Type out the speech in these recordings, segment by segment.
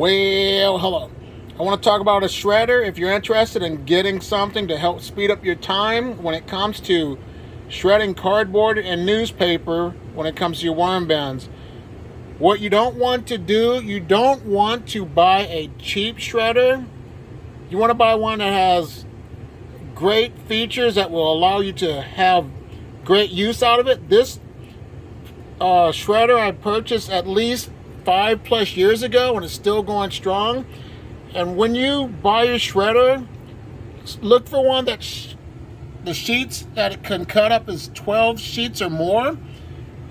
Well, hello. I want to talk about a shredder. If you're interested in getting something to help speed up your time when it comes to shredding cardboard and newspaper, when it comes to your worm bins. What you don't want to do, you don't want to buy a cheap shredder. You want to buy one that has great features that will allow you to have great use out of it. This shredder I purchased at least 5+ years ago and it's still going strong. And when you buy your shredder, look for one that the sheets that it can cut up is 12 sheets or more.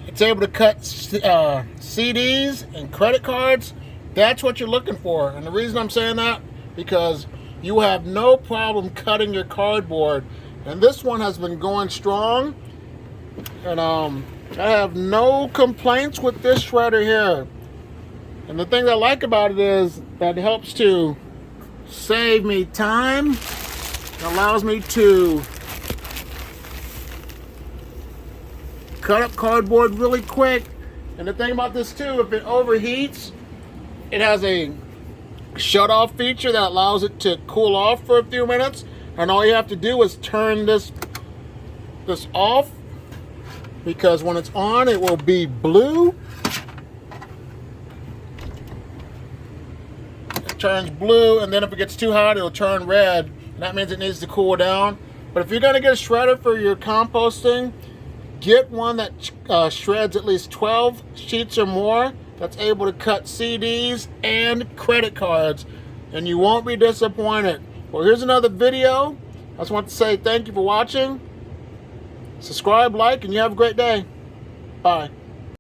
It's able to cut CDs and credit cards. That's what you're looking for. And the reason I'm saying that, because you have no problem cutting your cardboard. And this one has been going strong. And I have no complaints with this shredder here. And the thing I like about it is that it helps to save me time. It allows me to cut up cardboard really quick. And the thing about this too, if it overheats, it has a shut off feature that allows it to cool off for a few minutes. And all you have to do is turn this off, because when it's on, it will be blue. It turns blue, and then if it gets too hot, it'll turn red. And that means it needs to cool down. But if you're gonna get a shredder for your composting, get one that shreds at least 12 sheets or more, that's able to cut CDs and credit cards, and you won't be disappointed. Well, here's another video. I just want to say thank you for watching. Subscribe, like, and you have a great day. Bye.